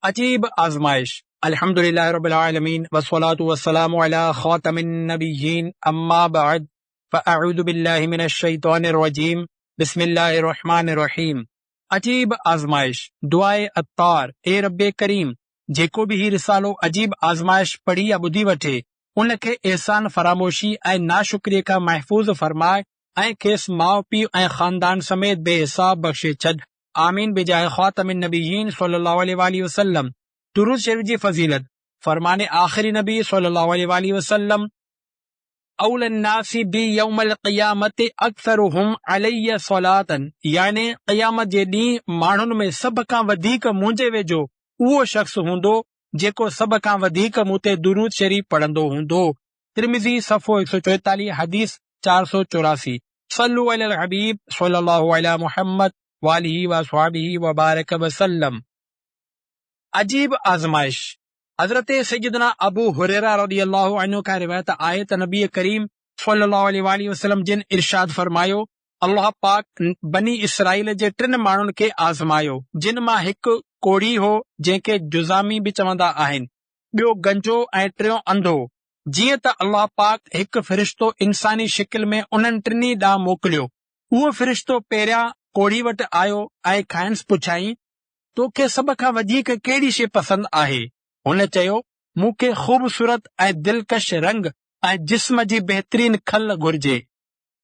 अजीब आजमाइश। अल्हम्दुलिल्लाह रब्बिल आलमीन वस्सलातु वस्सलामु अला खातमिन नबिय्यीन अम्मा बअद फ़अऊज़ु बिल्लाहि मिनश शैतानिर रजीम बिस्मिल्लाहिर रहमानिर रहीम। अजीब आजमाइश दुआए अत्तार। ए रब्बे करीम, जेको भी ही रिसालो अजीब आजमाइश पढ़ी या ॿुधी वठे उनखे एहसान फरामोशी ऐं नाशुक्रीअ खां महफ़ूज़ फरमाए ऐं खेसि माउ पीउ ऐं ख़ानदान समेत बेहिसाब बख़्शे छॾ। आमीन बिजाए ख़ातमिन नबिय्यीन सल्लल्लाहु अलैहि वसल्लम। दुरूद शरीफ जी फजीलत। फरमाने आखिरी नबी सल्लल्लाहु अलैहि वसल्लम, औलन नासी बी यौमल क़ियामत अक्सरुहुम अलैया सलातन, यानी क़ियामत जे ॾींहुं माण्हुनि में सभ खां वधीक मुंहिंजे वेझो उहो शख़्स हूंदो जेको सभ खां वधीक मूं ते दुरूद शरीफ पढ़ंदो हूंदो। तिरमिज़ी सफ़ो 144 हदीस 484। सल्लु अलल हबीब सल्लल्लाहु अलैहि मुहम्मद वालिही व अस्हाबिही व बारक वसल्लम। अजीब आजमाइश। हजरत सैयदना अबू हुरैरा रज़ियल्लाहु अन्हु का रिवायत आहे त नबी करीम सल्लल्लाहु अलैहि वसल्लम जिन इरशाद फरमायो, अल्लाह पाक बनी इसराइल जे 3 माण्हुनि खे आज़मायो, जिन मां हिकु कोढ़ी हो जंहिंखे जुज़ामी बि चवंदा आहिनि, ॿियो गंजो ऐं टियों अंधो। जीअं त अल्लाह पाक हिकु फ़रिश्तो इंसानी शिकिल में उन्हनि 3 ॾांहुं मोकिलियो। उहो फ़रिश्तो पहिरियां कोढ़ी वटि आयो ऐं खाइन्स पुछाई, तोखे सभ खां वधीक कहिड़ी शइ पसंदि आहे? हुन चयो, मूंखे ख़ूबसूरत ऐं दिलकश रंग ऐं जिस्म जी बहितरीन खल घुर्जे,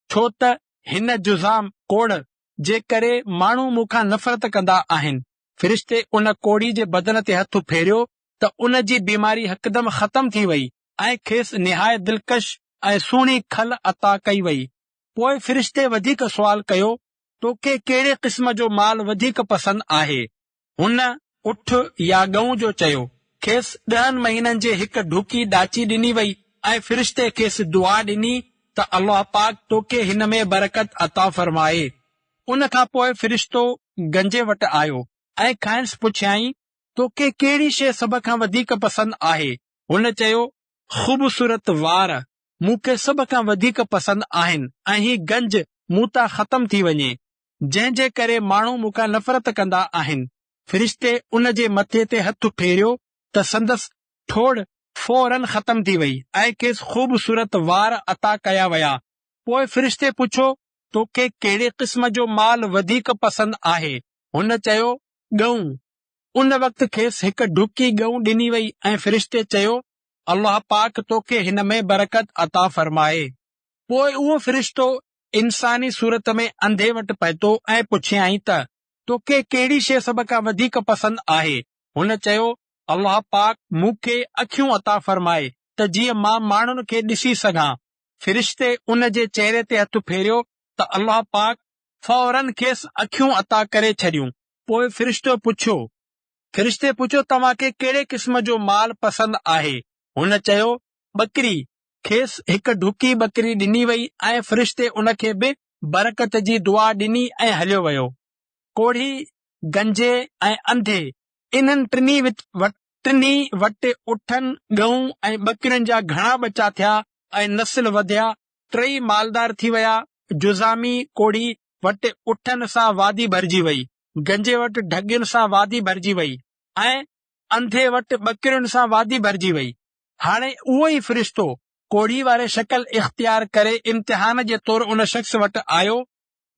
छो त हिन जुज़ाम कोढ़ जे करे माण्हू मूंखां नफ़रत कंदा आहिनि। फ़रिश्ते उन कोढ़ी जे बदन ते हथ फेरियो त उन जी बीमारी हिकदमि ख़तम थी वई ऐं खेसि निहायत दिलकश ऐं सुहिणी खल अता कई वई। पोइ फ़रिश्ते वधीक सुवाल कयो, तोखे कहिड़े क़िस्म जो माल वधीक पसंदि आहे? हुन उठ या गऊं जो चयो। खेसि 10 महीननि जे हिकु ढुकी ॾाची ॾिनी वई ऐं फ़रिश्ते खेसि दुआ ॾिनी त अल्लाह पाक तोखे हिन में बरकत अता फरमाए। उन खां पोइ फ़रिश्तो गंजे वटि आयो ऐं खाइन्स पुछियाई, तोखे कहिड़ी शइ सभ खां वधीक पसंदि आहे? हुन चयो, ख़ूबसूरत वार मूंखे सभ खां वधीक पसंदि आहिनि ऐं ही गंज मूं तां ख़तम थी वञे, जंहिं जे करे माण्हू मूंखां नफ़रत कंदा आहिनि। फ़रिश्ते उन जे मथे ते हथ फेरियो त संदसि ठोड़ फौरन ख़तम थी वई ऐं खेसि ख़ूबसूरत वार अता कया विया। पोइ फ़रिश्ते पुछो, तोखे कहिड़े क़िस्म जो माल वधीक पसंदि आहे? हुन चयो, गऊं। उन वक़्तु खेसि हिकु ढुकी गऊं ॾिनी वई ऐं फ़रिश्ते चयो, अल्लाह पाक तोखे हिन में बरकत अता फरमाए। पोइ उहो फ़रिश्तो इंसानी सूरत में अंधे वटि पहुतो ऐं पुछियाई त तोखे कहिड़ी शइ सभ खां वधीक पसंदि आहे? हुन चयो, अल्लाह पाक मूंखे अखियूं अता फरमाए त जीअं मां माण्हुनि खे ॾिसी सघां। फ़रिश्ते उन जे चेहरे ते हथ फेरियो त अल्लाह पाक फौरन खेसि अखियूं अता करे छॾियूं। पोइ फ़रिश्ते पुछो, तव्हांखे कहिड़े क़िस्म जो माल पसंदि आहे? हुन चयो, बकरी। खेसि हिकु ढुकी बकरी ॾिनी वई ऐं फ़रिश्ते उनखे बि बरकत जी दुआ ॾिनी ऐं हलियो वियो। कोढ़ी, गंजे ऐं अंधे इन्हनि टिनी वटि उठनि, गऊं ऐं बकरियुनि जा घणा बचा थिया ऐं नस्ल वधिया, 3 मालदार थी विया। जुज़ामी कोढ़ी वटि उठनि सां वादी भरिजी वई, गंजे वटि ढगियुनि सां वादी भरिजी वई ऐं अंधे वटि बकरियुनि सां वादी भरिजी वई। हाणे उहो ई फ़रिश्तो कोढ़ी वारे शक्ल इख़्तियार करे इम्तिहान जे तौर उन शख़्स वटि आयो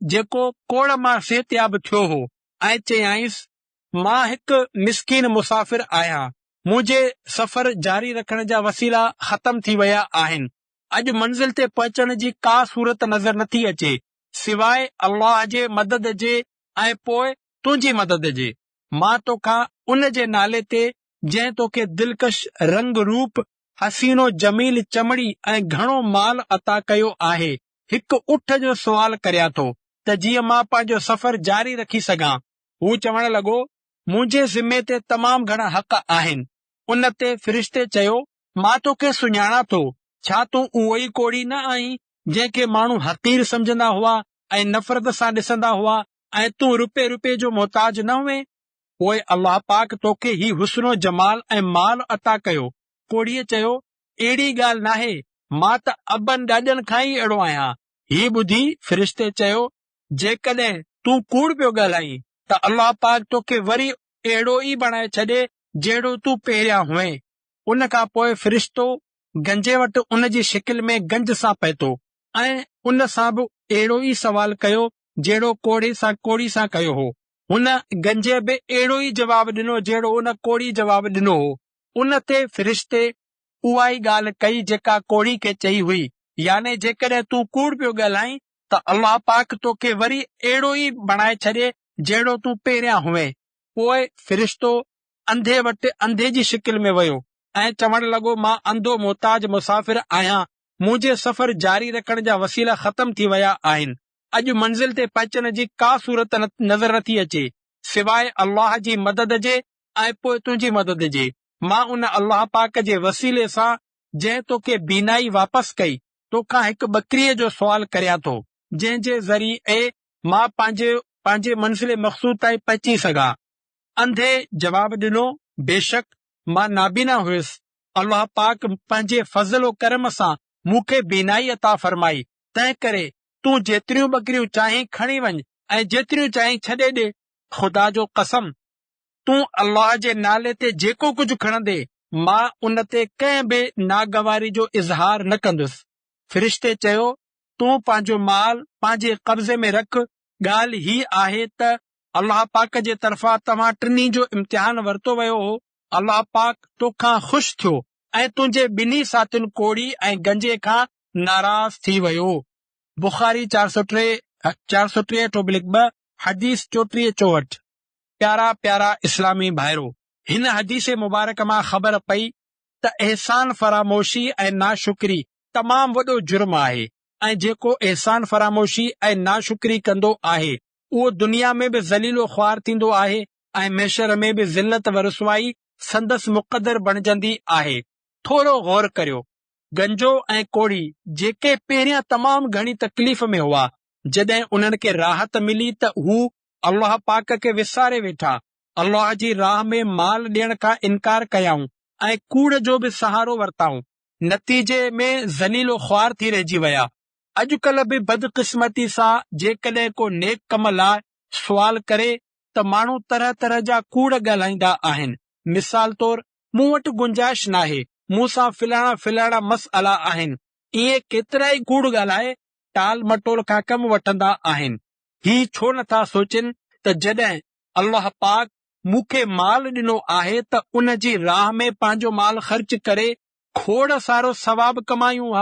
जेको कोढ़ मां सेहतियाब थियो हो ऐं चयाईंसि, मां हिकु मिस्कीन मुसाफ़िर आहियां, मुंहिंजे सफ़र जारी रखण जा वसीला ख़तम थी विया आहिनि। अॼु मंज़िल ते पहुचण जी का सूरत नज़र नथी अचे सिवाय अल्लाह जे मदद जे ऐं पोइ तुंहिंजी मदद जे। मां तोखां उन जे नाले ते जंहिं तोखे दिलकश रंग रूप, हसीनो जमील चमड़ी ऐं घणो माल अता कयो आहे, हिकु उठ जो सुवाल करियां थो त जीअं मां पंहिंजो सफ़र जारी रखी सघां। हू चवण लॻो, मुंहिंजे ज़िम्मे ते तमामु घणा हक़ आहिनि। उन ते फ़रिश्ते चयो, मां तोखे सुञाणा थो, छा तूं उहो ई कोढ़ी न आहीं जंहिंखे माण्हू हक़ीर समझंदा हुआ ऐं नफ़रत सां ॾिसंदा हुआ ऐं तूं रुपए जो मोहताज न हुए? पोइ अल्लाह पाक तोखे ही हुस्नो जमाल ऐं माल अता कयो। कोढ़ीअ चयो, अहिड़ी ॻाल्हि नाहे, मां त अबनि ॾाॾनि खां ई अहिड़ो आहियां। ही ॿुधी फ़रिश्ते चयो, जेकॾहिं तूं कूड़ पियो ॻाल्हाईं त अल्लाह पाक तोखे वरी अहिड़ो ई बणाए छॾे जहिड़ो तूं पहिरियां हुएं। उन खां पोइ फ़रिश्तो गंजे वटि उन जी शिकिल में गंज सां पहुतो ऐं उन सां बि अहिड़ो ई सवाल कयो जहिड़ो कोड़ी सां कयो हो। हुन गंजे बि अहिड़ो ई जवाबु ॾिनो जहिड़ो उन कोड़ी जवाबु ॾिनो हो। उन ते फ़रिश्ते उहा ई ॻाल्हि कई जेका कोड़ी खे चई हुई, याने जेकॾहिं तूं कूड़ पियो ॻाल्हाईं त अल्लाह पाक तोखे वरी अहिड़ो ई बणाए छॾे जहिड़ो तूं पहिरियां हुएं। पोइ फ़रिश्तो अंधे वटि अंधे जी शिकिल में वियो ऐं चवण लॻो, मां अंधो मोहताज मुसाफ़िर आहियां, मुंहिंजे सफ़र जारी रखण जा वसीला ख़तम थी विया आहिनि। अॼु मंज़िल ते पहुचण जी का सूरत नज़र नथी अचे सिवाय अल्लाह जी मदद जे ऐं पोइ तुंहिंजी मदद जे। मां उन अल्लाह पाक जे वसीले सां जंहिं तोखे बीनाई वापसि कई, तोखां हिकु बकरीअ जो सुवाल करियां थो जंहिं जे ज़रिए मां पंहिंजे मंज़िल मक़सूद ताईं पहुची सघां। अंधे जवाबु ॾिनो, बेशक मां नाबीना हुयुसि। अल्लाह पाक पंहिंजे फज़ल करम सां मूंखे बीनाई अता फरमाई, तंहिं करे तूं जेतिरियूं बकरियूं चाहीं खणी वञ ऐं जेतिरियूं चाहीं छॾे ॾे। ख़ुदा जो कसम, तूं अल्लाह जे नाले ते जेको कुझु खणंदे मां उन ते कंहिं बि नागवारी जो इज़हार न कंदुसि। फ़रिश्ते चयो, तूं पंहिंजो माल पंहिंजे कब्ज़े में रख। ॻाल्हि ही आहे त अल्लाह पाक जे तरफ़ां तव्हां टिनी जो इम्तिहान वरितो वियो हो। अल्लाह पाक तोखां ख़ुशि थियो ऐं तुंहिंजे ॿिन्ही साथियुनि कोड़ी ऐं गंजे खां नाराज़ थी वियो। बुखारी 463/2 हदीस 34-64। प्यारा प्यारा इस्लामी भाइरो, हिन हदीस मुबारक मां ख़बर पई त एहसान फरामोशी ऐं नाशुक्री तमामु वॾो जुर्म आहे ऐं जेको एहसान फरामोशी ऐं नाशुक्री कंदो आहे उहो दुनिया में बि ज़लीलो ख्वार थींदो आहे ऐं महशर में बि ज़िल्लत व रुसवाई संदसि मुक़दर बणजंदी आहे। थोरो गौर करियो, गंजो ऐं कोड़ी जेके पहिरियां तमामु घणी तकलीफ़ में हुआ, जॾहिं उन्हनि खे राहत मिली त हू अल्लाह पाक खे विसारे वेठा, अल्लाह जी राह में माल ॾियण खां इनकार कयाऊं ऐं कूड़ जो बि सहारो वरिताऊं। नतीजे में ज़लीलो ख्वार थी रहिजी विया। अॼुकल्ह बि बदकिस्मती सां जेकॾहिं को नेक कम लाइ सुवाल करे त माण्हू तरह तरह जा कूड़ ॻाल्हाईंदा आहिनि। मिसाल तौर, मूं वटि गुंजाइश नाहे, मूंसां फिलाणा मसइला आहिनि। इहे केतिरा ई कूड़ ॻाल्हाए टाल मटोल खां कमु वठंदा आहिनि। ही छो नथा सोचनि त जॾहिं अल्लाह पाक मूंखे माल ॾिनो आहे त उन जी राह में पंहिंजो माल ख़र्च करे खोड़ सारो सवाब कमायूं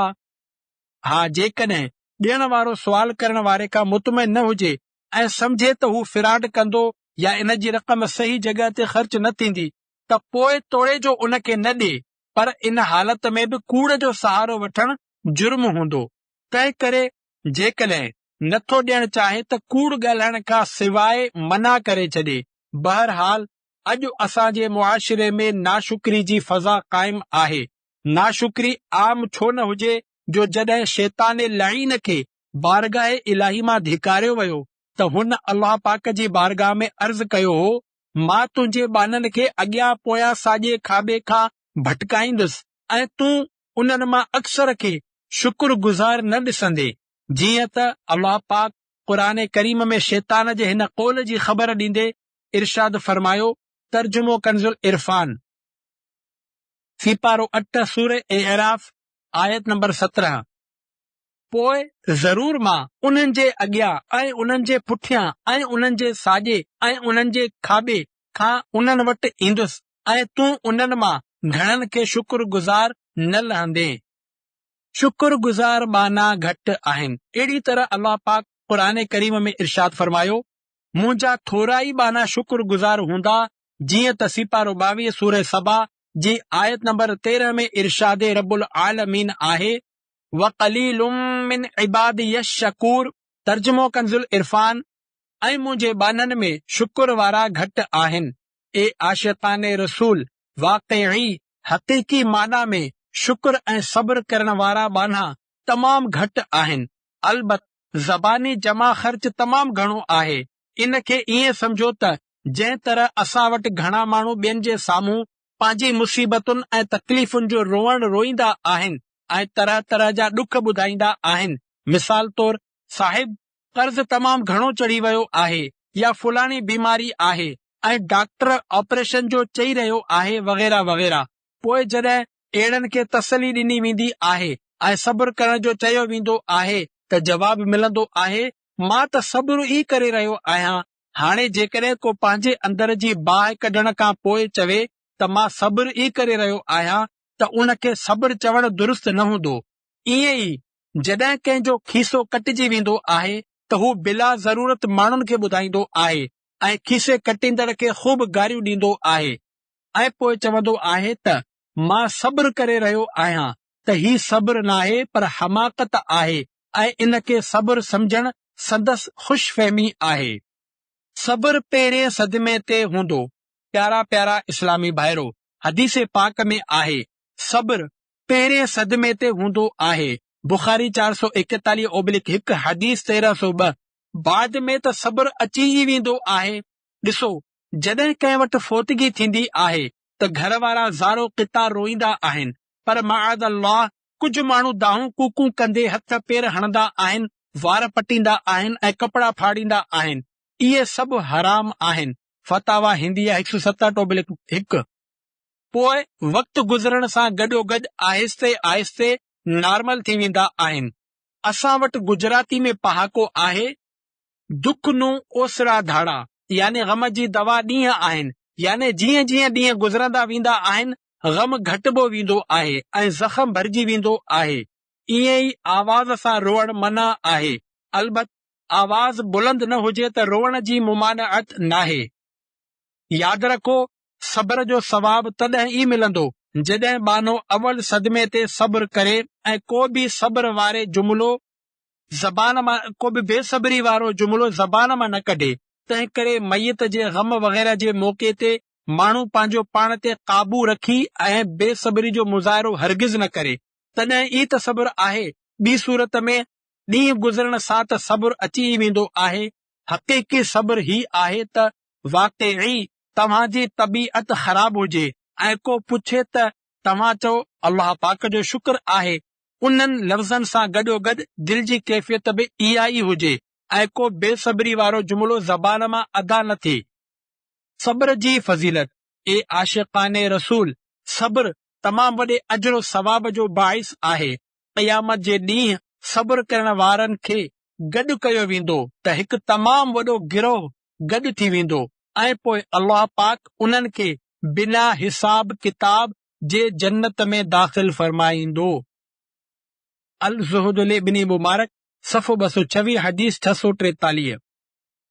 हा। जेकॾहिं ॾियण वारो सुवाल करण वारे खां मुतमइन न हुजे ऐं सम्झे त हू फिराड कंदो या इन जी रक़म सही जॻह ते ख़र्च न थींदी त पोइ तोड़े जो उन खे न ॾे, पर इन हालत में बि कूड़ जो सहारो वठणु जुर्म हूंदो। तंहिं करे जेकॾहिं नथो ॾियणु चाहे त कूड़ ॻाल्हाइण खां सवाइ मना करे छॾे। बहरहाल अॼु असांजे मुआशिरे में नाशुक्री जी फ़ज़ा क़ाइमु आहे। नाशुक्री आम छो न हुजे जो जॾहिं शैतान लाइन खे बारगाह इलाही मां धिकारियो वियो त हुन अल्लाह पाक जी बारगाह में अर्ज़ कयो हो, मां तुंहिंजे ॿाननि खे अॻियां पोयां साॼे खाॿे खां भटकाईंदुसि ऐं तूं उन्हनि मां अक्सर खे शुक्रगुज़ार न ॾिसंदे। जीअं त अल्लाह पाक क़ुरान करीम में शैतान जे हिन क़ौल जी ख़बर ॾींदे इरशाद फरमायो। तर्जुमो कंज़ुल इरफान, सीपारो 8 सूरह एराफ आयत नंबर 17। पोइ ज़रूर मां उन्हनि जे अॻियां ऐं उन्हनि जे पुठियां ऐं उन्हनि जे साॼे ऐं उन्हनि जे खाॿे खां उन्हनि वटि ईंदुसि ऐं तूं उन्हनि मां घणनि खे शुक्रगुज़ार न लहंदे। शुक्रगुज़ार माना घटि आहिनि। अहिड़ी तरह अल्लाह पाक क़ुरान करीम में इरशाद फरमायो, मुंहिंजा थोरा ई बाना शुक्रगुज़ार हूंदा। जीअं त सीपारो 22 सूरह सबा जी आयत नंबर 13 में इरशाद रब्बुल आलमीन आहे, वक़लीलुम मिन इबादियश शकूर। तर्जुमो कंज़ुल इरफान, ऐं मुंहिंजे बाननि में शुक्र वारा घटि आहिनि। ए आशिक़ान रसूल, वाक़ई हक़ीक़ी माना में शुक्र ऐं सब्र करण वारा बाना तमामु घटि आहिनि। अलबत ज़बानी जमा ख़र्च तमामु घणो आहे। इन खे ईअं सम्झो त जंहिं तरह असां वटि घणा माण्हू ॿियनि जे साम्हूं पंहिंजी मुसीबतुनि ऐं तकलीफ़ुनि जो रोईंदा आहिनि ऐं तरह तरह जा ॾुख ॿुधाईंदा आहिनि। मिसाल तौर, साहिब कर्ज़ तमामु घणो चढ़ी वियो आहे या फुलाणी बीमारी आहे ऐं डॉक्टर ऑपरेशन जो चई रहियो आहे वग़ैरह वग़ैरह। पोइ जॾहिं अहिड़नि खे तसली ॾिनी वेंदी आहे ऐं सब्र करण जो चयो वेंदो आहे त जवाबु मिलंदो आहे, मां त सब्र ई करे रहियो आहियां। हाणे जेकॾहिं को पंहिंजे अंदर जी बाहि कढण खां पोइ चवे त मां सब्र ई करे रहियो आहियां, त उनखे सब्र चवणु दुरुस्त न हूंदो। ईअं ई जॾहिं कंहिंजो खीसो कटिजी वेंदो आहे त हू बिला ज़रूरत माण्हुनि खे ॿुधाईंदो आहे ऐं खीसे कटींदड़ खे ख़ूब गारियूं ॾींदो आहे ऐं पोइ चवंदो आहे त मां सब्र करे रहियो आहियां, त ही सब्र नाहे पर हमाकत आहे ऐं इनखे सब्र सम्झण संदसि ख़ुशफ़हमी आहे। सब्र पहिरें सदमे ते हूंदो। प्यारा प्यारा इस्लामी भाइरो, हदीस पाक में आहे सब्र पहिरें सदमे ते हूंदो आहे। बुखारी 441/1 हदीस 1302। बाद में त सब्र अची ई वेंदो आहे। ॾिसो, जॾहिं कंहिं वटि फोतगी थींदी आहे त घर वारा ज़ारो क़िता रोईंदा आहिनि, पर माअज़ अल्लाह कुझु माण्हू दाहूं कूकूं कंदे हथ पेर हणंदा आहिनि, वार पटींदा आहिनि ऐं कपिड़ा फाड़ींदा आहिनि। इहे सभु हराम आहिनि। फतावा हिंदिया 170/1। पोइ वक़्तु गुज़रण सां गॾोगॾु आहिस्ते आहिस्ते नॉर्मल थी वेंदा आहिनि। असां वटि गुजराती में पहाको आहे, दुख नू ओसरा धाड़ा, यानी ग़म जी दवा ॾींहं आहिनि। यानी जीअं जीअं ॾींहं गुज़रंदा वेंदा आहिनि, ग़म घटिबो वेंदो आहे ऐं ज़ख़्म भरिजी वेंदो आहे। ईअं ई आवाज़ सां रोअण मना आहे। अलबत आवाज़ बुलंद न हुजे त रोअण जी मुमानअत नाहे। यादि रखो, सब्र जो सवाब तॾहिं ई मिलंदो जॾहिं बानो अवल सदमे ते सब्र करे ऐं को बि सब्र वारे जुमिलो ज़बान मां को बि बेसब्री वारो जुमिलो ज़बान मां न कढे। तंहिं करे मैयत जे ग़म वग़ैरह जे मौक़े ते माण्हू पंहिंजो पाण ते क़ाबू रखी ऐं बेसब्री जो मुज़ाहिरो हरगिज़ न करे। तॾहिं ई त सब्र आहे। ॿी सूरत में ॾींहुं गुज़रण सां त सब्र अची ई वेंदो आहे। हक़ीक़ी सब्र ही आहे त वाक़ई तव्हांजी तबीअत ख़राब हुजे ऐं को पुछे त तव्हां चओ अल्लाह पाक जो शुक्र आहे। उन्हनि लफ़्ज़नि सां गॾोगॾु दिल जी कैफ़ियत बि इहा ई हुजे ऐं को बेसब्री वारो जुमिलो ज़बान मां अदा न थिए। सब्र जी फज़ीलत। ए आशिक़ाने रसूल, सब्र तमामु वॾे अजर सवाब जो बाइस आहे। क़यामत जे ॾींहुं सब्र करण वारनि खे गॾु कयो वेंदो त हिकु तमामु वॾो गिरोह गॾु थी वेंदो ऐं पोइ अल्लाह पाक उन्हनि खे बिना हिसाब किताब जे जन्नत में दाख़िल फरमाईंदो। अल ज़ुहद इब्न मुबारक सफ़ो 226 हदीस 643।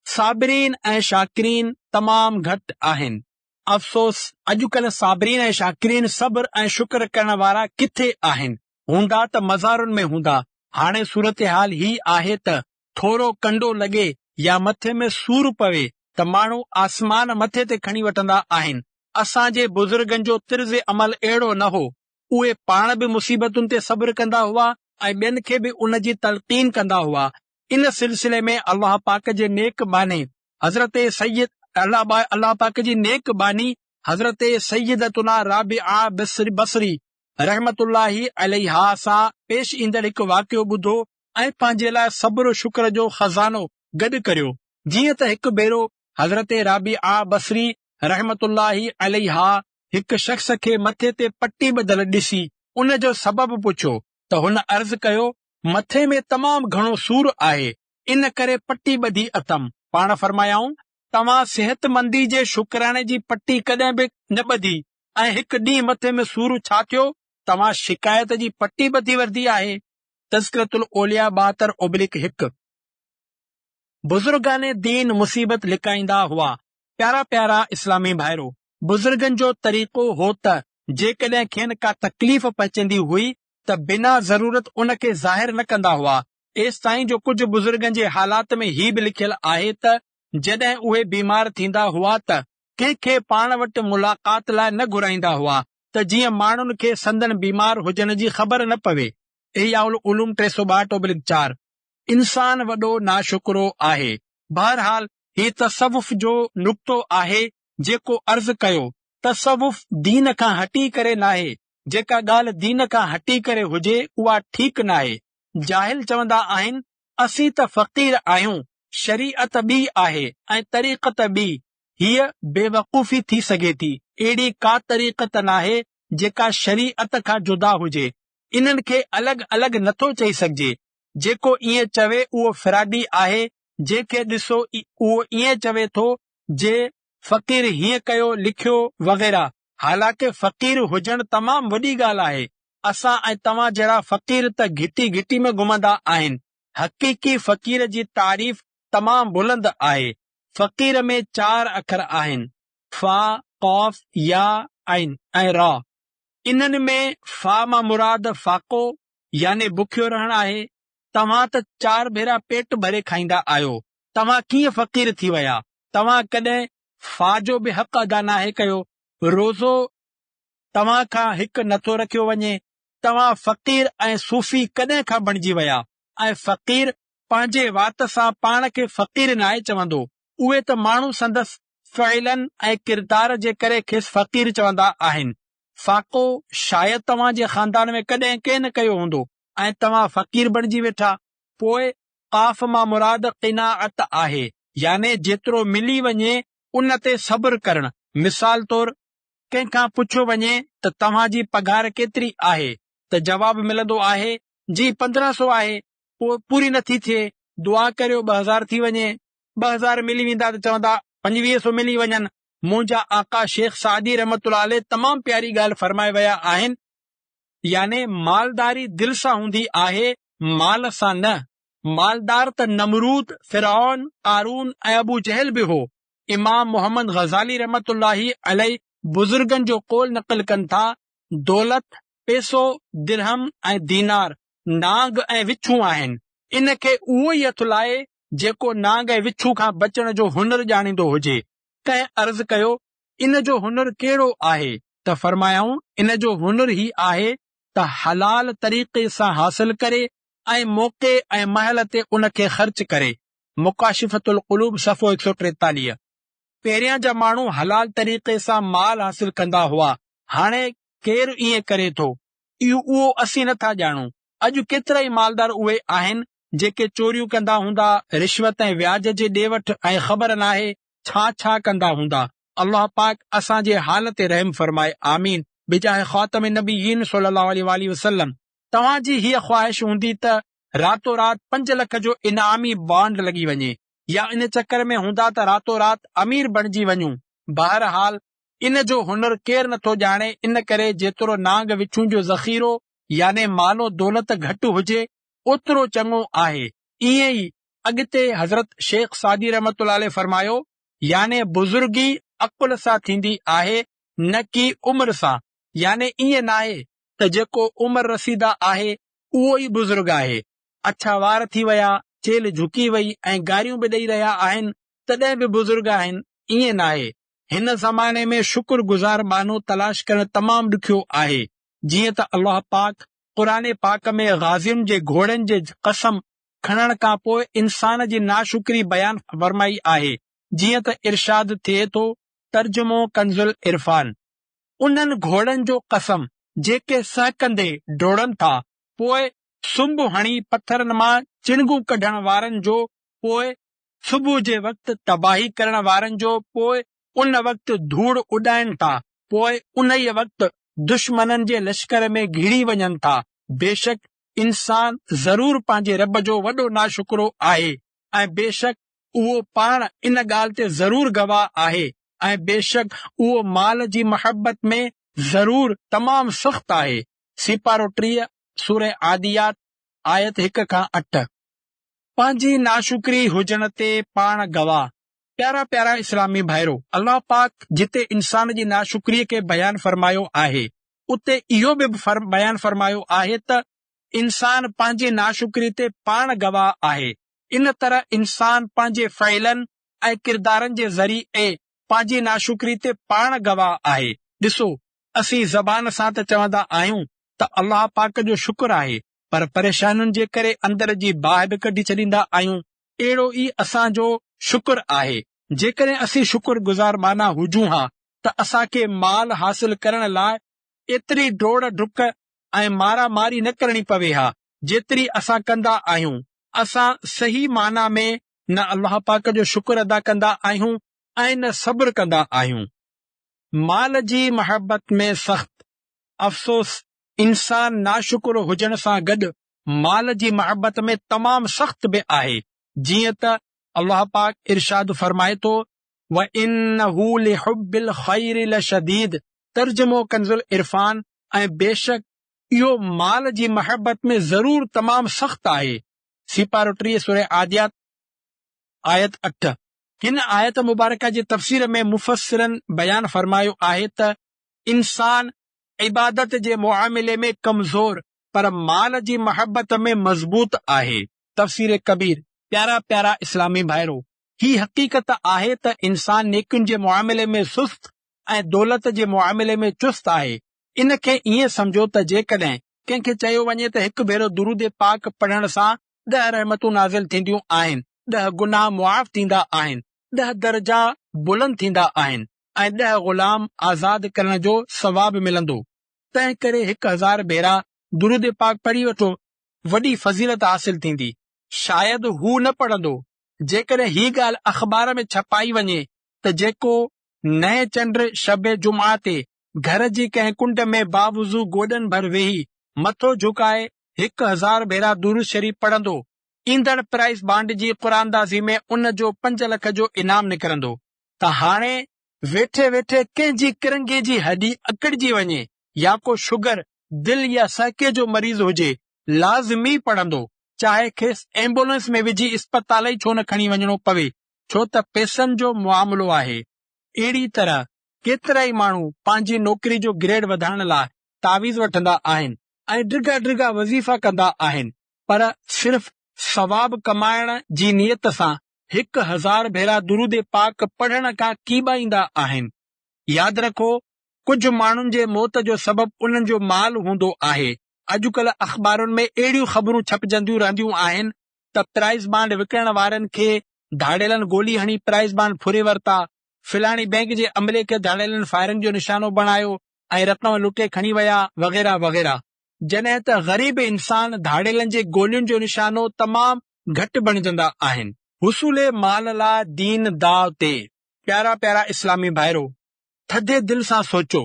साबिरीन ऐं शाकिरीन तमामु घटि आहिनि। अफ़सोस, अॼुकल्ह साबिरीन ऐं शाकिरीन सब्र ऐं शुक्र करण वारा किथे आहिनि? हूंदा त मज़ारुनि में हूंदा। हाणे सूरत हाल ही आहे त थोरो कंडो लॻे या मथे में सूर पवे त माण्हू आसमान मथे ते खणी वठंदा आहिनि। असांजे बुज़ुर्गनि जो तिर्ज़ अमल अहिड़ो न हो। उहे पाण बि मुसीबतुनि ते सब्र कंदा हुआ ऐं ॿियनि खे बि उन जी तलक़ीन कंदा हुआ। इन सिलसिले में अल्लाह पाक जे नेक बानी हज़रत सैयद अल्लाह पाक जी नेक बानी हज़रत सैयदतुना राबिआ बसरी रहमतुल्लाही अलैहा सां पेश ईंदड़ हिकु वाक़ियो ॿुधो ऐं पंहिंजे लाइ सब्र शुक्र जो खज़ानो गॾु करियो। जीअं त हिकु भेरो हज़रत राबिआ बसरी रहमतुल्लाही अलैहा हिकु शख़्स खे मथे ते पटी ॿधल ॾिसी उन जो सबबु पुछियो त हुन अर्ज़ कयो, मथे में तमामु घणो सूर आहे, इन करे पटी ॿधी अथमि। पाण फरमायाऊं, तव्हां सेहतमंदी जे शुक्राने जी पटी कॾहिं बि न ॿधी ऐं हिकु ॾींहुं मथे में सूर छा थियो? तव्हां शिकायत जी पटी ॿधी वरिती आहे। तज़किरतुल औलिया 72/1। बुज़ुर्गाने दीन मुसीबत लिकाईंदा हुआ। प्यारा प्यारा इस्लामी भाइरो, बुज़ुर्गनि जो तरीक़ो हो त जेकॾहिं खेनि का तकलीफ़ पहुचंदी हुई त बिना ज़रूरत उन खे ज़ाहिर न कंदा हुआ। एसि ताईं जो कुझु बुज़ुर्गनि जे हालात में ही बि लिखियल आहे त जॾहिं उहे बीमार थींदा हुआ त कंहिंखे पाण वटि मुलाक़ात लाइ न घुराईंदा हुआ त जीअं माण्हुनि खे संदन बीमार हुजण जी ख़बर न पवे। इहयाउल उलूम 362/4। इंसान वॾो नाशुक्रो आहे। बहरहाल ही तसव्वुफ़ जो नुक़्तो आहे जेको अर्ज़ कयो। तसव्वुफ़ दीन खां हटी करे नाहे। जेका ॻाल्हि दीन खां हटी करे हुजे उहा ठीकु नाहे। जाहिल चवंदा आहिनि, असीं त फ़क़ीर आहियूं, शरीअत ॿी आहे ऐं तरीक़त ॿी। हीअ बेवकूफ़ी थी सघे थी। अहिड़ी का तरीक़त नाहे जेका शरीअत खां जुदा हुजे। इन्हनि खे अलॻि अलॻि नथो चई सघिजे। जेको ईअं चवे उहो फिराडी आहे। जंहिंखे ॾिसो उहो ईअं चवे थो जे फ़क़ीर हीअं कयो लिखियो वग़ैरह। हालांकि फ़क़ीर हुजणु तमामु वॾी ॻाल्हि आहे। असां ऐं तव्हां जहिड़ा फ़क़ीर त घिटी घिटी में घुमंदा आहिनि। हक़ीक़ी फ़क़ीर जी तारीफ़ तमामु बुलंद आहे। फ़क़ीर में 4 अखर आहिनि, फ़ा, क़ौफ़, या, ऐन ऐं रा। इन्हनि में फ़ा मां मुराद फ़ाक़ो याने बुखियो रहणु आहे। तव्हां त 4 भेरा पेट भरे खाईंदा आहियो। तव्हां कीअं फ़क़ीर थी विया? तव्हां कॾहिं फ़ा जो बि हक़ अदा नाहे कयो। रोज़ो तव्हां खां हिकु नथो रखियो वञे। तव्हां फ़क़ीर ऐं सूफ़ी कॾहिं खां बणिजी विया? ऐं फ़क़ीर पंहिंजे वात सां पाण खे फ़क़ीर नाहे चवंदो। उहे त माण्हू संदसि फ़इलन ऐं किरदार जे करे खेसि फ़क़ीर चवंदा आहिनि। फ़ाक़ो शायदि तव्हां जे ख़ानदान में कॾहिं कंहिं न कयो हूंदो ऐं तव्हां फ़क़ीर बणिजी वेठा। पोइ क़ाफ़ मां मुराद क़िनाअत आहे, याने जेतिरो मिली वञे उन ते सब्र करणु। मिसाल तौरु कंहिंखां पुछियो वञे त तव्हां जी पघार केतिरी आहे, त जवाब मिलंदो आहे जी 1500 आहे। पोइ पूरी नथी थिए, दुआ करियो 2000 थी वञे। 2000 मिली वेंदा त चवंदा 2500 मिली वञनि। मुंहिंजा आका शेख सादी रहमतुल्लाह अलैह तमामु प्यारी ॻाल्हि फरमाए विया आहिनि, याने मालदारी दिल सां हूंदी आहे, माल सां न। मालदार त नमरूद, फिरौन, क़ारून ऐं अबू जहल बि हो। इमाम मोहम्मद ग़ज़ाली रहमतुल्लाही अलैह बुज़ुर्गनि जो कौल नक़ल कनि था, दौलत, पैसो, दिरहम ऐं दीनार नांग ऐं विछू आहिनि। इन खे उहो ई हथु लाए जेको नांग ऐं विछू खां बचण जो हुनर ॼाणींदो हुजे। कंहिं अर्ज़ कयो इन जो हुनर कहिड़ो आहे? त फरमायाऊं इन जो हुनर ही आहे त हलाल तरीक़े सां हासिल करे ऐं मौक़े ऐं महल ते उन खे ख़र्च करे। मुकाशिफ़तुल क़ुलूब सफ़ो 143। पहिरियां जा माण्हू हलाल तरीक़े सां माल हासिल कंदा हुआ। हाणे केरु ईअं करे थो, उहो असीं नथा ॼाणूं। अॼु केतिरा ई मालदार उहे आहिनि जेके चोरियूं कंदा हूंदा, रिश्वत ऐं व्याज जे ॾे वठि ऐं ख़बर नाहे छा छा कंदा हूंदा। अल्लाह पाक असांजे हाल ते रहम फरमाए। आमीन बिजाह ख़ातम नबीयीन सल्लल्लाहु अलैहि वसल्लम। तव्हांजी हीअ ख़्वाहिश हूंदी त रातो रात 5 लख जो इनामी बॉन्ड लॻी वञे, या इन चकर में हूंदा त रातो रात अमीर बणिजी वञूं। बहरहाल इन जो हुनर केरु नथो ॼाणे। इन करे जेतिरो नांग विछू जो ज़ख़ीरो याने मालो दौलत घटि हुजे ओतिरो चङो आहे। ईअं ई अॻिते हज़रत शेख सादी रहमतुल्लाह अलैह फरमायो, याने बुज़ुर्गी अक़ुल सां थींदी आहे न की उमिरि सां। याने ईअं नाहे त जेको उमिरि रसीदा आहे उहो ई बुज़ुर्ग आहे। अछा वार थी विया, चेल झुकी वई ऐं गारियूं बि ॾेई रहिया आहिनि तॾहिं बि बुज़ुर्ग आहिनि, ईअं नाहे। हिन ज़माने में शुक्रगुज़ार माण्हू तलाश करणु तमामु ॾुखियो आहे। जीअं त अल्लाह पाक क़ुरान पाक में ग़ाज़ियुनि जे घोड़नि जे कसम खणण खां पोइ इंसान जी नाशुक्री बयान फरमाई आहे। जीअं त इरशाद थिए थो, तर्जुमो कंज़ुल इरफान, उन्हनि घोड़नि जो कसम जेके सहकंदे डोड़नि था, पोइ सुंभ हणी पथरनि मां चिणगूं कढण वारनि जो, पोइ सुबुह जे वक़्तु तबाही करण वारनि जो, पोइ उन वक़्तु धूड़ उॾाइनि था, पोइ उन ई वक़्तु दुश्मननि जे लश्कर में घिड़ी वञनि था। बेशक इंसान ज़रूर पंहिंजे रब जो वॾो नाशुक्रो आहे, ऐं बेशक उहो पाण इन ॻाल्हि ते ज़रूर गवाह आहे, ऐं बेशक उहो माल जी मोहबत में ज़रूर तमामु सख़्तु आहे। सिपारो 3 सूरह आदियात आयत 1 खां 8। पंहिंजी नाशुक्री हुजण ते पाण गवाह। प्यारा प्यारा इस्लामी भाइरो, अल्लाह पाक जिते इंसान जी नाशुक्रीअ खे बयान फरमायो आहे, उते इहो बि बयान फरमायो आहे त इंसान पंहिंजी नाशुक्री ते पाण गवाह आहे। इन तरह इंसान पंहिंजे फ़इलनि ऐं किरदारनि जे ज़रिए पंहिंजी नाशुक्री ते पाण गवाह आहे। ॾिसो, असीं ज़बान सां त चवंदा आहियूं त अल्लाह पाक जो शुक्र आहे, पर परेशानियुनि जे करे अंदर जी बाहि बि कढी छॾींदा आहियूं। अहिड़ो ई असांजो शुक्र आहे। जेकॾहिं असीं शुक्रगुज़ार माना हुजूं हा त असांखे माल हासिल करण लाइ एतिरी डोड़ डुक ऐं मारा मारी न करणी पवे हा जेतिरी असां कंदा आहियूं। असां सही माना में न अल्लाह पाक जो शुक्र अदा कंदा आहियूं, ऐं न सब्र कंदा आहियूं। माल जी मोहबत में सख़्त, अफ़सोस इंसान नाशुक्र हुजण सां गॾु माल जी मोहबत में तमामु सख़्त बि आहे। जीअं त अल्लाह पाक इरशाद फरमाए थो, व इन्नहु लिहुब्बिल खैरि लशदीद, तर्जुमो कंजुल इरफान, ऐं बेशक इहो माल जी मोहबत में ज़रूर तमामु सख़्त आहे। सिपारो 3 सूरह आदियात आयत 8। हिन आयत मुबारका जे तफ़सीर में मुफ़स्सिरन बयान फरमायो आहे त इंसान इबादत जे मुआमिले में कमज़ोर पर माल जी मोहबत में मज़बूत आहे। तफ़सीर कबीर। प्यारा प्यारा इस्लामी भाइरो, ही हक़ीक़त आहे त इंसान नेकियुनि जे मुआमिले में सुस्त ऐं दौलत जे मुआमिले में चुस्त आहे। इन खे ईअं सम्झो त जेकॾहिं कंहिंखे चयो वञे त हिकु भेरो दुरूद पाक पढ़ण सां 10 रहमतूं नाज़िल थींदियूं आहिनि, 10 गुनाह मुआफ़ थींदा आहिनि, 10 दर्जा बुलंद थींदा आहिनि ऐं 10 ग़ुलाम आज़ाद करण जो सवाब मिलंदो। तंहिं करे 1000 भेरा दुरूद पाक पढ़ी वठो, वॾी फज़ीलत हासिल थींदी। शायदि हू न पढ़ंदो जेकॾहिं ही ॻाल्हि अख़बार में छपाई वञे त जेको नए चंड शब जुमा ते घर जी कंहिं कुंड में बावुज़ू गोॾनि भर वेही मथो झुकाए 1000 भेरा दुरूद शरीफ़ पढ़ंदो, ईंदड़ प्राइज़ बांड जी क़ुरानदाज़ी में उन जो 5 लख जो इनाम निकिरंदो। त हाणे वेठे वेठे कंहिंजी किरंगे जी हॾी अकड़जी वञे या को शुगर, दिल या सहके जो मरीज़ हुजे, लाज़मी पढ़ंदो, चाहे खेसि एम्बुलेंस में विझी अस्पताल ई छो न खणी वञणो पवे, छो त पैसनि जो मुआमिलो आहे। अहिड़ी तरह केतिरा ई माण्हू पंहिंजी नौकरी जो ग्रेड वधाइण लाइ तावीज़ वठंदा आहिनि ऐं डिघा डिघा वज़ीफ़ा कंदा आहिनि, पर सिर्फ़ सवाब कमाइण जी नियत सां 1000 भेरा दुरूद पाक पढ़ण खां कीॿाईंदा आहिनि। यादि रखो, कुझु माण्हुनि जे मौत जो सबबु उन्हनि जो माल हूंदो आहे। अॼुकल्ह अख़बारुनि में अहिड़ियूं ख़बरूं छपजंदियूं रहंदियूं आहिनि त प्राइज़ बांड विकिणण वारनि खे धाड़ेलनि गोली हणी प्राइज़ बांड फुरे वरिता, फिलाणी बैंक जे अमले खे धाड़ेलनि फायरिंग जो निशानो बणायो ऐं रक़म लुटे खणी विया, वग़ैरह वग़ैरह। जॾहिं त ग़रीब इंसान धाड़ेलनि जे गोलियुनि जो निशानो तमामु घटि बणिजंदा आहिनि। हुसूले माल लाइ दीन दाव ते। प्यारा प्यारा इस्लामी भाइरो, थधे दिल सां सोचो,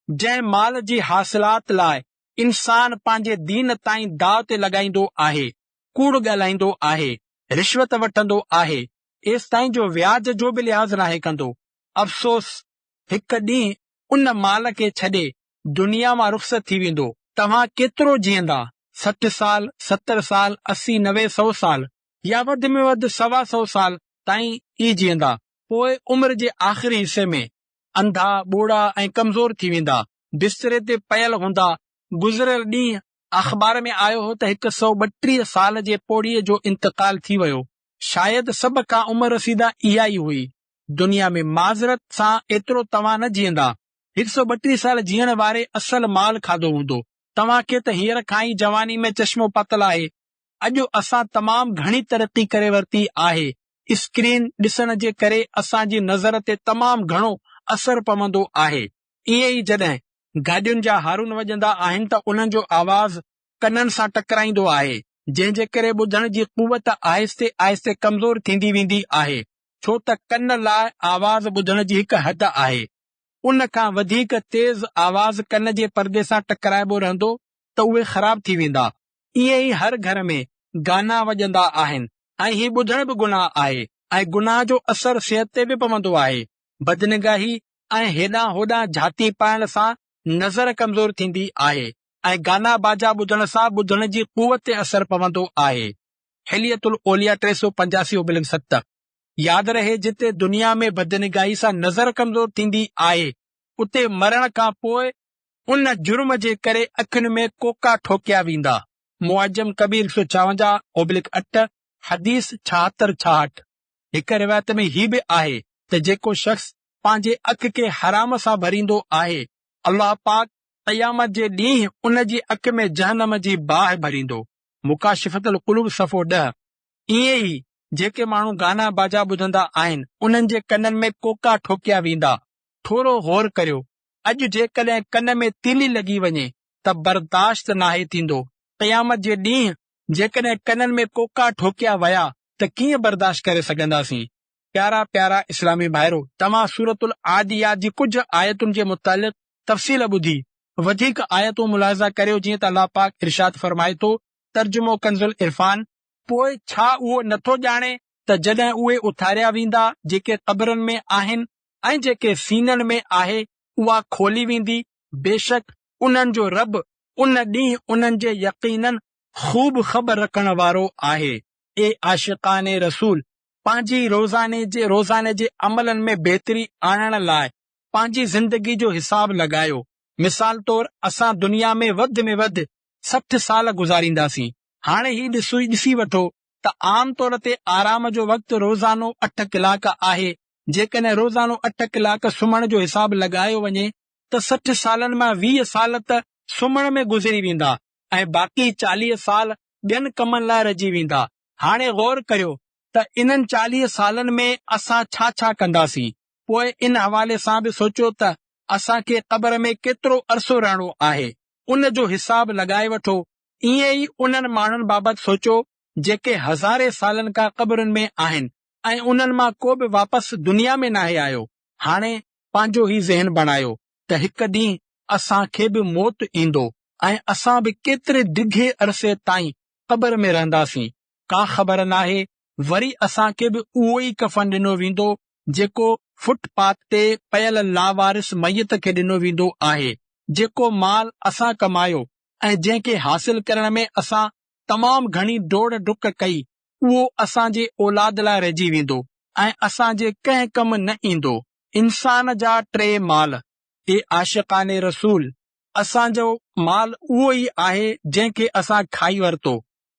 जंहिं माल जी हासिलात लाइ इंसान पंहिंजे दीन ताईं दाव ते लॻाईंदो आहे, कूड़ ॻाल्हाईंदो आहे, रिश्वत वठंदो आहे, एसि ताईं जो व्याज जो बि लिहाज़ नाहे कंदो। अफ़सोस, हिकु ॾींहुं उन माल खे छॾे दुनिया मां रुख़्सत थी वेंदो। तव्हां केतिरो जीअंदा? 60 साल, 70 साल, 80, 90, 100 साल या वधि में वधि 125 साल ताईं ई जीअंदा। पोइ उमिरि जे आख़िरी हिसे में अंधा, ॿोड़ा ऐं कमज़ोर थी वेंदा, बिस्तरे ते पयल हूंदा। गुज़िरियल ॾींहुं अख़बार में आयो हो त 132 साल जे पोड़ीअ जो इंतकाल थी वियो। शायदि सभ खां उमिरि रसीदा इहा ई हुई। दुनिया में माज़रत सां एतिरो तव्हां न जीअंदा। 132 साल जीअण वारे असल माल खाधो हूंदो। तव्हां खे त हींअर खां ई जवानी में चश्मो पातल आहे। अॼु असां तमामु घणी तरक़ी करे वरिती आहे। स्क्रीन ॾिसण जे करे असांजी नज़र ते तमामु घणो असर पवंदो आहे। ईअं ई जॾहिं गाॾियुनि जा हारून वॼंदा आहिनि त उन्हनि जो आवाज़ कननि सां टकराईंदो आहे, जंहिं जे करे ॿुधण जी कुवत आहिस्ते आहिस्ते कमज़ोर थींदी वेंदी आहे, छो त कन लाइ आवाज़ ॿुधण जी हिकु हद आहे। उन खां वधीक तेज़ आवाज़ कन जे पर्दे सां टकराइबो रहंदो त उहे ख़राब थी वेंदा। ईअं ई हर घर में गाना वॼंदा आहिनि ऐं ही ॿुधण बि गुनाह आहे ऐं गुनाह जो असर सिहत ते बि पवंदो आहे। बदनिगाही ऐं हेॾां होॾां झाती पाइण सां नज़र कमज़ोर थींदी आहे ऐं गाना बाजा ॿुधण सां ॿुधण जी कुवत ते असर पवंदो आहे। हिलियतुल औलिया 385/7। यादि रहे, जिते दुनिया में बदनिगाही सां नज़र कमज़ोर थींदी आहे, उते मरण खां पोइ उन जुर्म जे करे अखियुनि में कोका ठोकिया वेंदा। मुआजम कबीर 154/8, हदीस 76-66। हिकु रिवायत में ही बि आहे त जेको शख़्स पंहिंजे अख खे हराम सां भरींदो आहे, अल्लाह पाक क़यामत जे ॾींहुं उन जी अख में जहन्नम जी बाहि भरींदो। मुकाशिफतुल क़ुलूब सफ़ो 10। ईअं ई जेके माण्हू गाना बाजा ॿुधंदा आहिनि, उन्हनि जे कननि में कोका ठोकिया वेंदा। थोरो गौर करियो, अॼु जेकॾहिं कन में तीली लॻी वञे त बर्दाश्त नाहे थींदो। क़यामत जे ॾींहुं जेकॾहिं कननि में कोका ठोकिया विया त कीअं बर्दाश्त करे सघंदासीं? प्यारा प्यारा इस्लामी भाइरो, तव्हां सूरतुल आदियात जी कुझु आयतुनि जे मुतालिक़ तफ़सील ॿुधी वधीक आयतूं मुलाहिज़ा करियो, जीअं त अल्लाह पाक इरशाद फरमाए थो, तर्जुमो कंज़ुल इरफान, पोइ छा उहो नथो ॼाणे त जॾहिं उहे उथारिया वेंदा जेके क़बरनि में आहिनि ऐं जेके सीननि में आहे उहा खोली वेंदी, बेशक उन्हनि जो रब उन ॾींहुं उन्हनि जे यक़ीनन ख़ूब ख़बर रखण वारो आहे। ए आशिक़ाने रसूल, पंहिंजी रोज़ाने जे अमलनि में बहितरी आणण लाइ पंहिंजी ज़िंदगी जो हिसाब लॻायो। मिसाल तौर असां दुनिया में वधि 60 साल गुज़ारींदासीं। हाणे ही ॾिसी वठो त आम तौर ते आराम जो वक़्तु रोज़ानो 8 कलाक आहे। जेकॾहिं रोज़ानो 8 कलाक सुम्हण जो हिसाब लॻायो वञे त 60 सालनि मां 20 साल त सुम्हण में गुज़री वेंदा ऐं बाक़ी 40 साल ॿियनि कमनि लाइ रहिजी वेंदा। हाणे गौर करियो त इन्हनि 40 सालनि में असां छा कंदासीं। पोइ इन हवाले सां बि सोचियो त असांखे क़बर में केतिरो अरसो रहणो आहे, उन जो हिसाब लॻाए वठो। ईअं ई उन्हनि माण्हुनि बाबति सोचो जेके हज़ारे सालनि खां क़बरुनि में आहिनि ऐं उन्हनि मां को बि वापसि दुनिया में नाहे आयो। हाणे पंहिंजो ई ज़हन बणायो त हिकु ॾींहुं असांखे बि मौत ईंदो ऐं असां बि केतिरे डिघे अरसे ताईं क़बर में रहंदासीं। का ख़बर नाहे, वरी असांखे बि उहो ई कफ़न ॾिनो वेंदो जेको फुटपाथ ते पयल लावारिस मयत खे ॾिनो वेंदो आहे। जेको माल असां कमायो ऐं जंहिंखे हासिल करण में असां तमामु घणी दौड़ डुक कई, उहो असांजे औलाद लाइ रहिजी वेंदो ऐं असांजे कंहिं कम न ईंदो। इंसान जा 3 माल। ए आशिक़ाने रसूल, असांजो माल उहो ई आहे जंहिंखे असां खाई वरितो,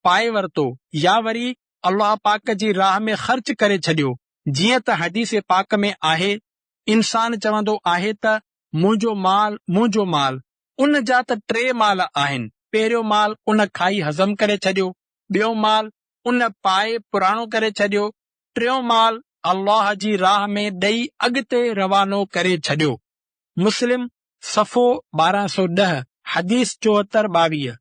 पाए वरितो या वरी अल्लाह पाक जी राह में ख़र्च करे छॾियो। जीअं त हदीस पाक में आहे, इंसान चवंदो आहे त मुंहिंजो माल। उन जा त 3 माल आहिनि। पहिरियों माल उन खाई हज़म करे छॾियो, ॿियो माल उन पाए पुराणो करे छॾियो, टियों माल अल्लाह जी राह में ॾेई अॻिते रवानो करे छॾियो। मुस्लिम सफ़ो 1210 हदीस 74-22।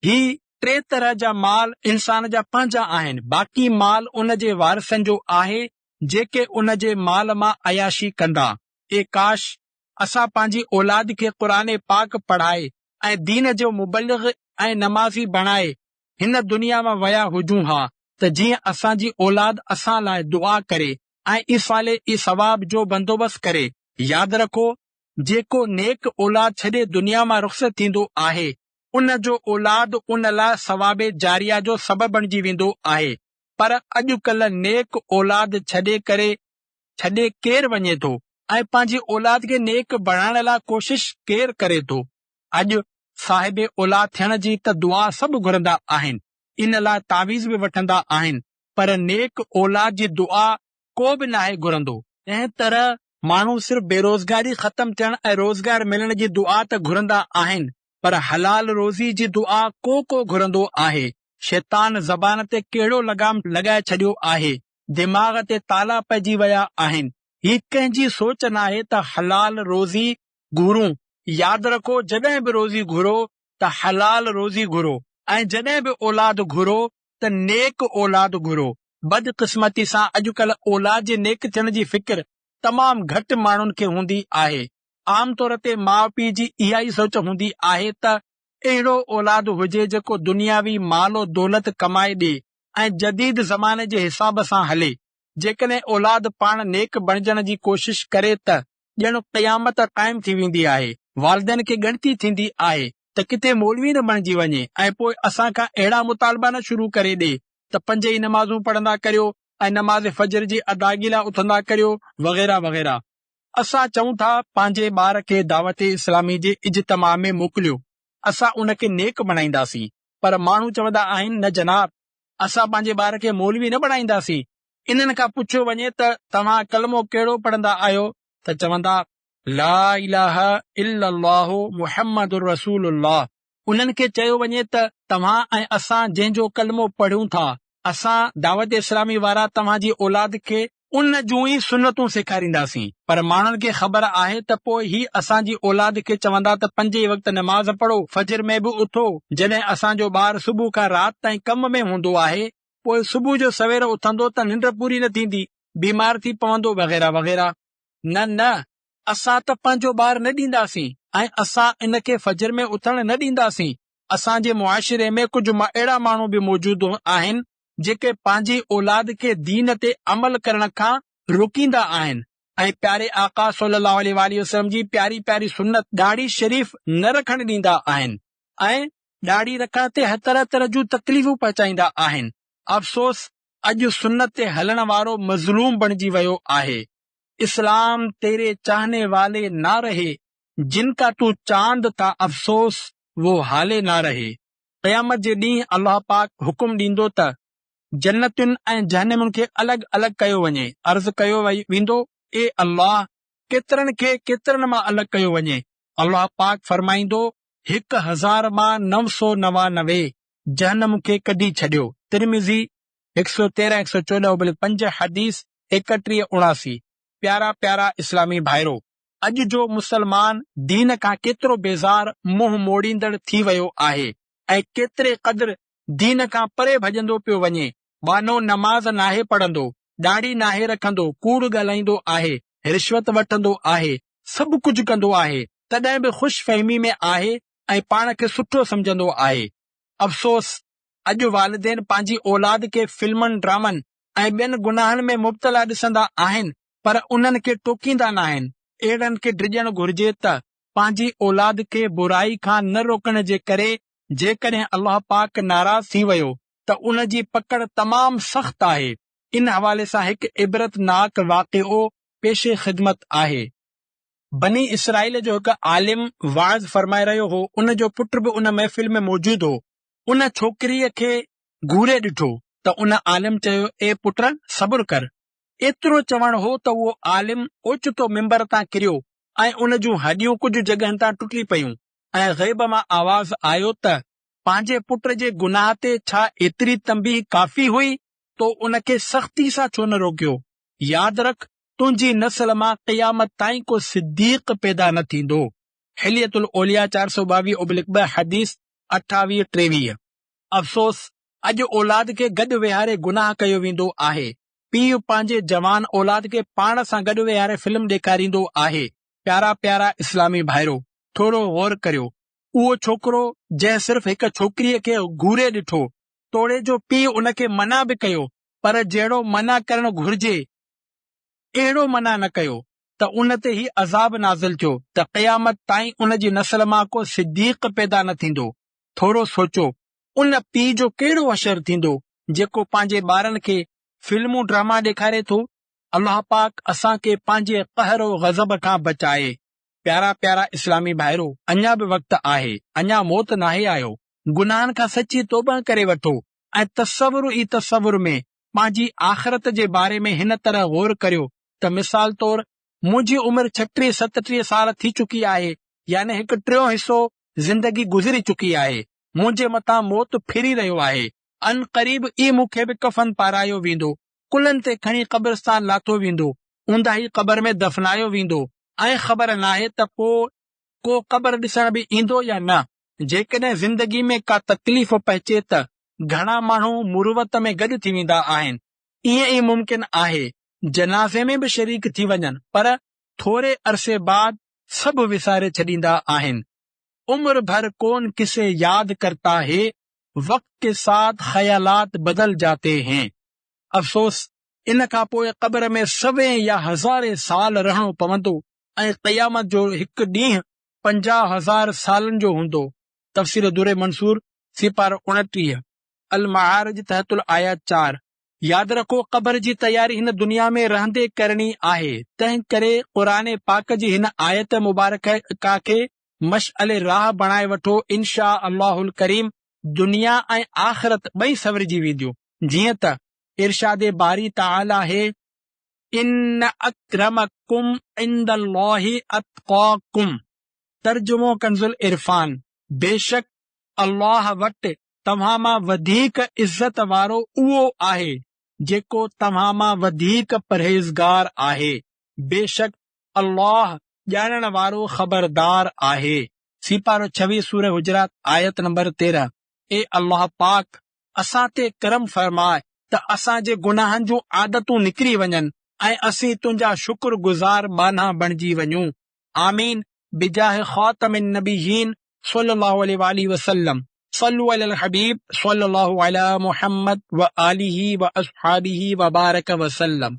ही 3 तरह जा माल इंसान जा पंहिंजा आहिनि। बाक़ी माल उन जे वारिसनि जो आहे जेके उन जे माल मां अयाशी कंदा। ए काश असां पंहिंजी औलाद खे क़ुरान पाक पढ़ाए ऐं दीन जो मुबल्लिग़ ऐं नमाज़ी बणाए हिन दुनिया मां विया हुजूं हा, त जीअं असांजी औलाद असां लाइ दुआ करे ऐं ई सवाब जो बंदोबस्त करे। यादि रखो, जेको नेक औलाद छॾे दुनिया मां रुख़्सत थींदो आहे, उन जो औलाद उन लाइ सवाबे जारिया जो सबबु बणिजी वेंदो आहे। पर अॼुकल्ह नेक औलाद छॾे केरु वञे थो ऐं पंहिंजी औलाद खे नेक बणाइण लाइ कोशिश केरु करे थो। अॼु साहिब औलाद थियण जी त दुआ सभु घुरंदा आहिनि, इन लाइ तावीज़ बि वठंदा आहिनि, पर नेक औलाद जी दुआ को बि नाहे घुरंदो। तंहिं तरह माण्हू सिर्फ़ बेरोज़गारी ख़तम थियण ऐं रोज़गार मिलण जी दुआ त घुरंदा आहिनि, पर हलाल रोज़ी जी दुआ को घुरंदो आहे। शैतान ज़बान ते कहिड़ो लगाम लॻाए छॾियो आहे, दिमाग़ ते ताला पइजी विया आहिनि। ही कंहिंजी सोच नाहे त हलाल रोज़ी घुरूं। यादि रखो, जॾहिं बि रोज़ी घुरो त हलाल रोज़ी घुरो ऐं जॾहिं बि औलाद घुरो त नेक औलाद घुरो। बदकिस्मती सां अॼुकल्ह औलाद जे नेक थियण जी फिक्र तमामु घटि माण्हुनि खे हूंदी आहे। आम तौर ते माउ पीउ जी इहा ई सोच हूंदी आहे त अहिड़ो औलाद हुजे जेको दुनियावी मालो दौलत कमाए ॾे ऐं जदीद ज़माने जे हिसाब सां हले। जेकॾहिं औलाद पाण नेक बणजण जी कोशिश करे त ॼण क़यामत क़ाइम थी वेंदी आहे। वालिदैन खे ॻणती थींदी आहे त किथे मौलवी न बणिजी वञे ऐं पोइ असां खां अहिड़ा मुतालबा न शुरू करे ॾे त 5 ई नमाज़ूं पढ़ंदा करियो ऐं नमाज़ फजर जी अदायगी लाइ उथंदा करियो, वग़ैरह वग़ैरह। असां चऊं था पंहिंजे ॿार खे दावत इस्लामी जे इज्तिमा में मोकिलियो, असां उन खे नेक बणाईंदासीं, पर माण्हू चवंदा आहिनि, न जनाब, असां पंहिंजे ॿार खे मौलवी न बणाईंदासीं। इन्हनि खां पुछियो वञे त तव्हां कलमो कहिड़ो पढ़ंदा आहियो, त चवंदा ला इलाहा इल्लल्लाहु मुहम्मदुर रसूलुल्लाह। उन्हनि खे चयो वञे त तव्हां ऐं असां जंहिंजो कलमो पढ़ूं था, असां दावत इस्लामी वारा तव्हांजी औलाद खे उन जूं ई सुन्नतूं सेखारींदासीं। पर माण्हुनि खे ख़बर आहे त पोइ ही असांजी औलाद खे चवंदा त 5 वक़्त नमाज़ पढ़ो, फजर में बि उथो। जॾहिं असांजो ॿार सुबुह खां राति ताईं कम में हूंदो आहे, पोइ सुबुह जो सवेर उथंदो त निंड पूरी न थींदी, बीमार थी पवंदो वग़ैरह वग़ैरह। न न, असां त पंहिंजो ॿार न ॾींदासीं ऐं असां इनखे फजर में उथण न ॾींदासीं। असांजे मुआशिरे में कुझु अहिड़ा माण्हू बि मौजूदु आहिनि जेके पंहिंजी औलाद खे दीन ते अमल करण खां रोकींदा आहिनि ऐं प्यारे आका सल्लल्लाहु अलैहि वसल्लम जी प्यारी प्यारी सुन्नत ॾाढ़ी शरीफ़ न रखण ॾींदा आहिनि ऐं ॾाढ़ी रखण ते तरह तरह जूं तकलीफ़ूं पहुचाईंदा आहिनि। अफ़सोस, अॼु सुन्नत ते हलण वारो मज़लूम बणिजी वियो आहे। इस्लाम तेरे चाहने वाले ना रहे, जिनका तू चांद था अफ़सोस वो हाले ना रहे। क़यामत जे ॾींहुं अल्लाह पाक हुकुम ॾींदो त जन्नतुनि ऐं जहन्नमुनि खे अलॻि अलॻि कयो वञे। अर्ज़ कयो वेंदो, ए अल्लाह, केतिरनि खे केतिरनि मां अलॻि कयो वञे? अल्लाह पाक फरमाईंदो, 1000 मां 999 जहन्नम खे कढी छॾियो। तिरमिज़ी 113 114 5 हदीस 3179। प्यारा प्यारा इस्लामी भाइरो, अॼु जो मुसलमान दीन खां केतिरो बेज़ार मुंहुं मोड़ींदड़ थी वियो आहे ऐं केतिरे क़दुरु दीन खां परे भॼंदो पियो वञे। बानो नमाज़ नाहे पढ़ंदो, ॾाढ़ी नाहे रखंदो, कूड़ ॻाल्हाईंदो आहे, रिश्वत वठंदो आहे, सभु कुझु कंदो आहे, तॾहिं बि ख़ुशि फ़हमी में आहे ऐं पाण खे सुठो समझंदो आहे। अफ़सोस, अॼु वालिदैन पंहिंजी औलाद खे फिल्मनि ड्रामनि ऐं ॿियनि गुनाहनि में मुब्तला ॾिसंदा आहिनि पर उन्हनि खे टोकींदा न आहिनि। अहिड़नि खे ड्रिजणु घुर्जे त पंहिंजी औलाद खे बुराई खां न रोकण जे करे जेकॾहिं अल्लाह पाक नाराज़ थी वियो त उन जी पकड़ तमामु सख़्त आहे। इन हवाले सां हिकु इबरतनाक वाक़िओ पेशे ख़िदमत आहे। बनी इसराइल जो हिकु आलिम वाज़ फरमाए रहियो हो। उन जो पुटु बि उन महफ़िल में मौजूदु हो। उन छोकिरीअ खे घूरे ॾिठो त उन आलिम चयो, ए पुट, सब्र कर। एतिरो चवण हो त उहो आलिम ओचितो मिंबर तां किरियो ऐं उन जूं हॾियूं कुझु जॻहनि तां टुटी पयूं ऐं ग़ैब मां आवाज़ आयो त पंहिंजे पुट जे गुनाह ते छा एतिरी तंबीह काफ़ी हुई तो उन खे सख़्ती सां छो न रोकियो? यादि रख, तुंहिंजी नस्ल मां क़यामत ताईं को सिद्दीक़ पैदा न थींदो। हिलियतुल औलिया 422/2 हदीस 28-23। अफ़सोस, अॼु औलाद खे गॾु वेहारे गुनाह कयो वेंदो आहे। पीउ पंहिंजे जवान औलाद खे पाण सां गॾु वेहारे फिल्म ॾेखारींदो आहे। प्यारा प्यारा इस्लामी भाइरो, थोरो गौर करियो। उहो छोकिरो जंहिं सिर्फ़ हिकु छोकिरीअ खे घूरे ॾिठो, तोड़े जो पीउ उन खे मना बि कयो, पर जहिड़ो मना करणु घुर्जे अहिड़ो मना न कयो त उन ते ही अज़ाब नाज़िल थियो त क़यामत ताईं उन जी नस्ल मां को सिद्दीक़ पैदा न थींदो। थोरो सोचो, उन पीउ जो कहिड़ो असरु थींदो जेको पंहिंजे ॿारनि खे फिल्मूं ड्रामा ॾेखारे थो। अल्लाह पाक असांखे पंहिंजे कहर गज़ब खां बचाए। प्यारा प्यारा इस्लामी भाइरो, अञा बि वक़्तु आहे, अञा मौत नाहे आयो। गुनाहनि खां सची तौबा करे वठो ऐं तसव्वुर में पंहिंजी आख़िरत जे बारे में हिन तरह गौर करियो त मिसाल तौर मुंहिंजी उमिरि 36-37 साल थी चुकी आहे, यानी हिकु टियों हिसो ज़िंदगी गुज़री चुकी आहे। मुंहिंजे मथां मौत फिरी रहियो आहे। अन क़रीब ई मूंखे बि कफ़न पारायो वेंदो, कुलनि ते खणी क़ब्रिस्तान लाथो वेंदो, ऊंदाही क़बर में दफ़नायो वेंदो ऐं ख़बर नाहे त को क़बर ॾिसण बि ईंदो या न। जेकॾहिं ज़िंदगी में का तकलीफ़ पहुचे त घणा माण्हू मुरुवत में गॾु थी वेंदा आहिनि। ईअं ई मुमकिन आहे जनाज़े में बि शरीक थी वञनि, पर थोरे अरसे बाद सभु विसारे छॾींदा आहिनि। उम्र भर कौन किसे याद करता है, वक्त के साथ ख़यालात बदल जाते हैं। अफ़सोस, इन खां पोइ क़ब्र में 100 या 1000 साल रहणो पवंदो ऐं क़यामत जो हिकु ॾींहुं 50,000 सालनि जो हूंदो। तफ़सीर दुर मंसूर सिपारो 29 अल-मआरिज तहतुल आयात 4। यादि रखो, क़ब्र जी तयारी हिन दुनिया में रहंदे करणी आहे। तंहिं करे क़ुरान पाक जी हिन आयत मुबारका खे मशअल राह बणाए वठो। इंशा अल्लाहुल करीम दुनिया ऐं आख़िरत ॿई सवरिजी वेंदियूं। जीअं त इरशाद बारी ताला है, इन अक्रमकुम इंदल्लाहि अत्क़ाकुम। तर्जुमो कंजुल इरफान, बेशक अल्लाह वटि तव्हां मां वधीक इज़त वारो उहो आहे जेको तव्हां मां वधीक परहेज़गार आहे। बेशक अल्लाह ॼाणण वारो ख़बरदार आहे। सिपारो 26 सूरह हुजरात आयत नंबर 13। ए अल्लाह पाक, असां ते करम फरमाए त असां जे गुनाहनि जूं आदतूं निकिरी वञनि ऐं असीं तुंहिंजा शुक्रगुज़ार बाना बणिजी वञूं। आमीन बिजाह ख़ातमिन नबिय्यीन सल्लल्लाहु अलैहि वसल्लम। सल्लु अलल हबीब सल्लल्लाहु अला मुहम्मद व आलिही व अस्हाबिही व बारक वसल्लम।